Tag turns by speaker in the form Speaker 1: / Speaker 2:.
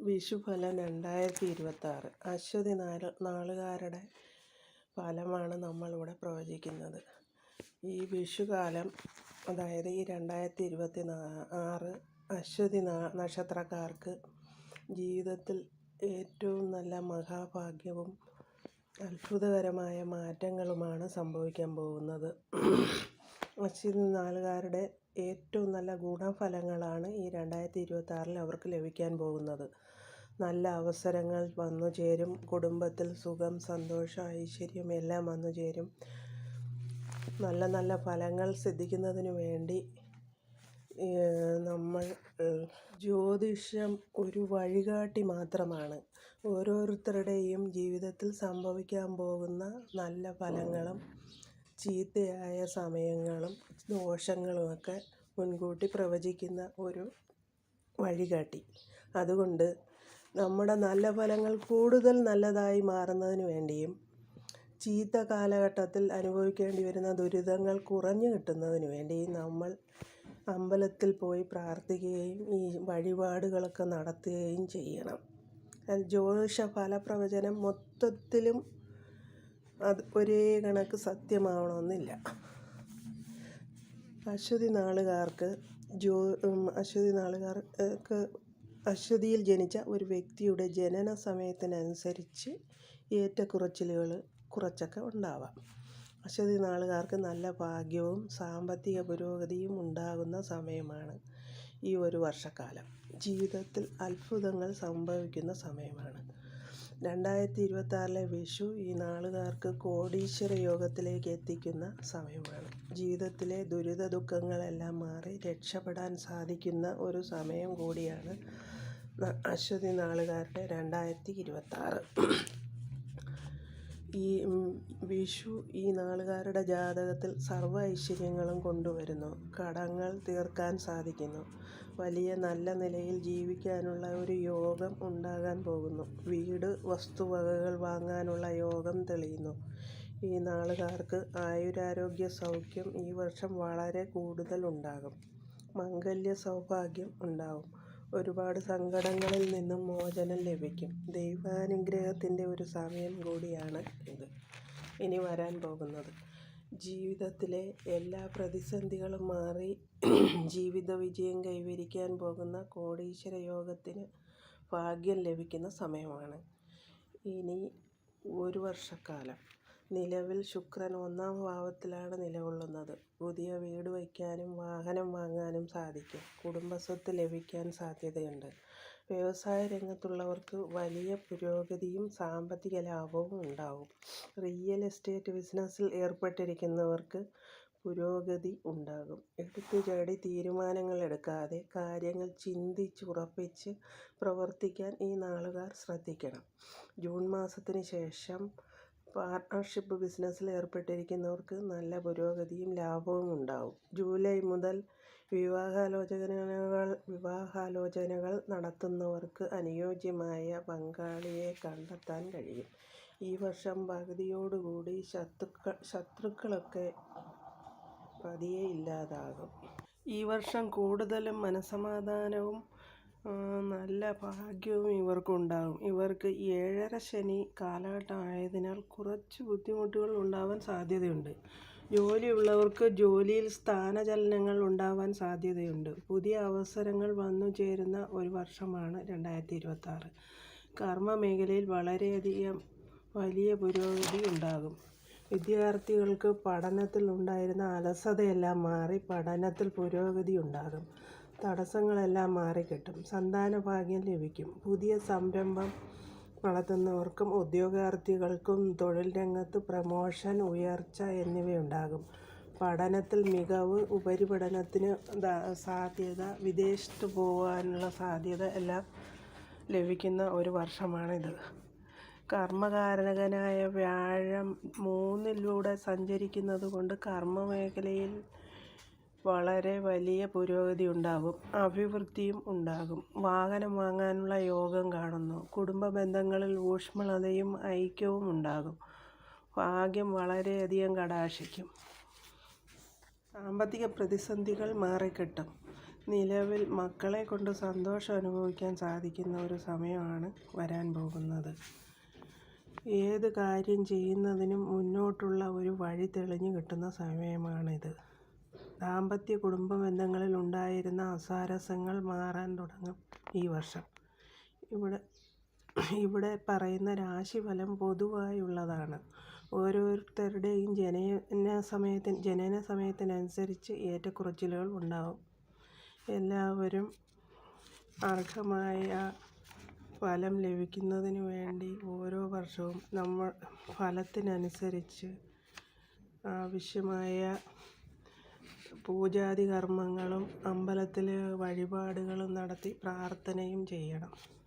Speaker 1: വിഷുഫലം 2026 അശ്വതി നാളുകാരുടെ ഫലമാണ് നമ്മളിവിടെ പ്രവചിക്കുന്നത്. ഈ വിഷുകാലം, അതായത് ഈ 2026 അശ്വതി നക്ഷത്രക്കാർക്ക് ജീവിതത്തിൽ ഏറ്റവും നല്ല മഹാഭാഗ്യവും അത്ഭുതകരമായ മാറ്റങ്ങളുമാണ് സംഭവിക്കാൻ പോകുന്നത്. അശ്വതി നാളുകാരുടെ ഏറ്റവും നല്ല ഗുണഫലങ്ങളാണ് ഈ 2026 അവർക്ക് ലഭിക്കാൻ പോകുന്നത്. നല്ല അവസരങ്ങൾ വന്നു ചേരും. കുടുംബത്തിൽ സുഖം, സന്തോഷം, ഐശ്വര്യം എല്ലാം വന്നു ചേരും. നല്ല നല്ല ഫലങ്ങൾ സിദ്ധിക്കുന്നതിന് വേണ്ടി നമ്മൾ ജ്യോതിഷം ഒരു വഴികാട്ടി മാത്രമാണ്. ഓരോരുത്തരുടെയും ജീവിതത്തിൽ സംഭവിക്കാൻ പോകുന്ന നല്ല ഫലങ്ങളും ചീത്തയായ സമയങ്ങളും ദോഷങ്ങളുമൊക്കെ മുൻകൂട്ടി പ്രവചിക്കുന്ന ഒരു വഴികാട്ടി. അതുകൊണ്ട് നമ്മുടെ നല്ല ഫലങ്ങൾ കൂടുതൽ നല്ലതായി മാറുന്നതിന് വേണ്ടിയും ചീത്ത കാലഘട്ടത്തിൽ അനുഭവിക്കേണ്ടി വരുന്ന ദുരിതങ്ങൾ കുറഞ്ഞു കിട്ടുന്നതിന് വേണ്ടിയും നമ്മൾ അമ്പലത്തിൽ പോയി പ്രാർത്ഥിക്കുകയും ഈ വഴിപാടുകളൊക്കെ നടത്തുകയും ചെയ്യണം. ജ്യോതിഷ ഫലപ്രവചനം മൊത്തത്തിലും അത് ഒരേ കണക്ക് സത്യമാവണമെന്നില്ല. അശ്വതി നാളുകാർക്ക് അശ്വതിയിൽ ജനിച്ച ഒരു വ്യക്തിയുടെ ജനന സമയത്തിനനുസരിച്ച് ഏറ്റക്കുറച്ചിലുകൾ കുറച്ചൊക്കെ ഉണ്ടാവാം. അശ്വതി നാളുകാർക്ക് നല്ല ഭാഗ്യവും സാമ്പത്തിക പുരോഗതിയും ഉണ്ടാകുന്ന സമയമാണ് ഈ ഒരു വർഷക്കാലം. ജീവിതത്തിൽ അത്ഭുതങ്ങൾ സംഭവിക്കുന്ന സമയമാണ്. 2026 വിഷു ഈ നാളുകാർക്ക് കോടീശ്വര യോഗത്തിലേക്ക് എത്തിക്കുന്ന സമയമാണ്. ജീവിതത്തിലെ ദുരിത ദുഃഖങ്ങളെല്ലാം മാറി രക്ഷപ്പെടാൻ സാധിക്കുന്ന ഒരു സമയം കൂടിയാണ് അശ്വതി നാളുകാരുടെ 2026. ഈ വിഷു ഈ നാളുകാരുടെ ജാതകത്തിൽ സർവ്വ ഐശ്വര്യങ്ങളും കൊണ്ടുവരുന്നു. കടങ്ങൾ തീർക്കാൻ സാധിക്കുന്നു. വലിയ നല്ല നിലയിൽ ജീവിക്കാനുള്ള ഒരു യോഗം ഉണ്ടാകാൻ പോകുന്നു. വീട്, വസ്തുവകകൾ വാങ്ങാനുള്ള യോഗം തെളിയുന്നു. ഈ നാളുകാർക്ക് ആയുരാരോഗ്യ സൗഖ്യം ഈ വർഷം വളരെ കൂടുതൽ ഉണ്ടാകും. മംഗല്യ സൗഭാഗ്യം ഉണ്ടാകും. ഒരുപാട് സങ്കടങ്ങളിൽ നിന്നും മോചനം ലഭിക്കും. ദൈവാനുഗ്രഹത്തിൻ്റെ ഒരു സമയം കൂടിയാണ് ഇത് ഇനി വരാൻ പോകുന്നത്. ജീവിതത്തിലെ എല്ലാ പ്രതിസന്ധികളും മാറി ജീവിത വിജയം കൈവരിക്കാൻ പോകുന്ന കോടീശ്വര യോഗത്തിന് ഭാഗ്യം ലഭിക്കുന്ന സമയമാണ് ഇനി ഒരു വർഷക്കാലം. നിലവിൽ ശുക്രൻ 1-ാം ഭാവത്തിലാണ് നിലകൊള്ളുന്നത്. പുതിയ വീട് വയ്ക്കാനും വാഹനം വാങ്ങാനും സാധിക്കും. കുടുംബസ്വത്ത് ലഭിക്കാൻ സാധ്യതയുണ്ട്. വ്യവസായ രംഗത്തുള്ളവർക്ക് വലിയ പുരോഗതിയും സാമ്പത്തിക ലാഭവും ഉണ്ടാകും. റിയൽ എസ്റ്റേറ്റ് ബിസിനസ്സിൽ ഏർപ്പെട്ടിരിക്കുന്നവർക്ക് പുരോഗതി ഉണ്ടാകും. എടുത്തുചാടി തീരുമാനങ്ങൾ എടുക്കാതെ കാര്യങ്ങൾ ചിന്തിച്ചുറപ്പിച്ച് പ്രവർത്തിക്കാൻ ഈ നാളുകാർ ശ്രദ്ധിക്കണം. ജൂൺ മാസത്തിന് ശേഷം പാർട്ട്ണർഷിപ്പ് ബിസിനസ്സിൽ ഏർപ്പെട്ടിരിക്കുന്നവർക്ക് നല്ല പുരോഗതിയും ലാഭവും ഉണ്ടാകും. ജൂലൈ മുതൽ വിവാഹാലോചനകൾ നടത്തുന്നവർക്ക് അനുയോജ്യമായ പങ്കാളിയെ കണ്ടെത്താൻ കഴിയും. ഈ വർഷം പകുതിയോടുകൂടി ശത്രുക്കളൊക്കെ പതിയെ ഇല്ലാതാകും. ഈ വർഷം കൂടുതലും മനസ്സമാധാനവും നല്ല ഭാഗ്യവും ഇവർക്കുണ്ടാകും. ഇവർക്ക് 7.5 ശനി കാലഘട്ടം ആയതിനാൽ കുറച്ച് ബുദ്ധിമുട്ടുകൾ ഉണ്ടാവാൻ സാധ്യതയുണ്ട്. ജോലിയുള്ളവർക്ക് ജോലിയിൽ സ്ഥാനചലനങ്ങൾ ഉണ്ടാവാൻ സാധ്യതയുണ്ട്. പുതിയ അവസരങ്ങൾ വന്നു ചേരുന്ന ഒരു വർഷമാണ് 2026. കർമ്മ മേഖലയിൽ വളരെയധികം വലിയ പുരോഗതി ഉണ്ടാകും. വിദ്യാർത്ഥികൾക്ക് പഠനത്തിൽ ഉണ്ടായിരുന്ന അലസതയെല്ലാം മാറി പഠനത്തിൽ പുരോഗതി ഉണ്ടാകും. തടസ്സങ്ങളെല്ലാം മാറിക്കിട്ടും. സന്താന ഭാഗ്യം ലഭിക്കും. പുതിയ സംരംഭം നടത്തുന്നവർക്കും ഉദ്യോഗാർത്ഥികൾക്കും തൊഴിൽ രംഗത്ത് പ്രമോഷൻ, ഉയർച്ച എന്നിവയുണ്ടാകും. പഠനത്തിൽ മികവ്, ഉപരിപഠനത്തിന് സാധ്യത, വിദേശത്ത് പോകാനുള്ള സാധ്യത എല്ലാം ലഭിക്കുന്ന ഒരു വർഷമാണിത്. കർമ്മകാരകനായ വ്യാഴം 3-ലൂടെ സഞ്ചരിക്കുന്നത് കൊണ്ട് കർമ്മ മേഖലയിൽ വളരെ വലിയ പുരോഗതി ഉണ്ടാകും. അഭിവൃദ്ധിയും ഉണ്ടാകും. വാഹനം വാങ്ങാനുള്ള യോഗം കാണുന്നു. കുടുംബ ബന്ധങ്ങളിൽ ഊഷ്മളതയും ഐക്യവും ഉണ്ടാകും. ഭാഗ്യം വളരെയധികം കടാക്ഷിക്കും. സാമ്പത്തിക പ്രതിസന്ധികൾ മാറിക്കിട്ടും. നിലവിൽ മക്കളെ കൊണ്ട് സന്തോഷം അനുഭവിക്കാൻ സാധിക്കുന്ന ഒരു സമയമാണ് വരാൻ പോകുന്നത്. ഏത് കാര്യം ചെയ്യുന്നതിനും മുന്നോട്ടുള്ള ഒരു വഴി തെളിഞ്ഞു കിട്ടുന്ന സമയമാണിത്. ദാമ്പത്യ കുടുംബ ബന്ധങ്ങളിൽ ഉണ്ടായിരുന്ന അസ്വാരസ്യങ്ങൾ മാറാൻ തുടങ്ങും ഈ വർഷം. ഇവിടെ പറയുന്ന രാശിഫലം പൊതുവായുള്ളതാണ്. ഓരോരുത്തരുടെയും ജനന സമയത്തിനനുസരിച്ച് ഏറ്റക്കുറച്ചിലുകൾ ഉണ്ടാവും. എല്ലാവരും അർഹമായ ഫലം ലഭിക്കുന്നതിന് വേണ്ടി ഓരോ വർഷവും നമ്മൾ ഫലത്തിനനുസരിച്ച് ആവശ്യമായ പൂജാതി കർമ്മങ്ങളും അമ്പലത്തിൽ വഴിപാടുകളും നടത്തി പ്രാർത്ഥനയും ചെയ്യണം.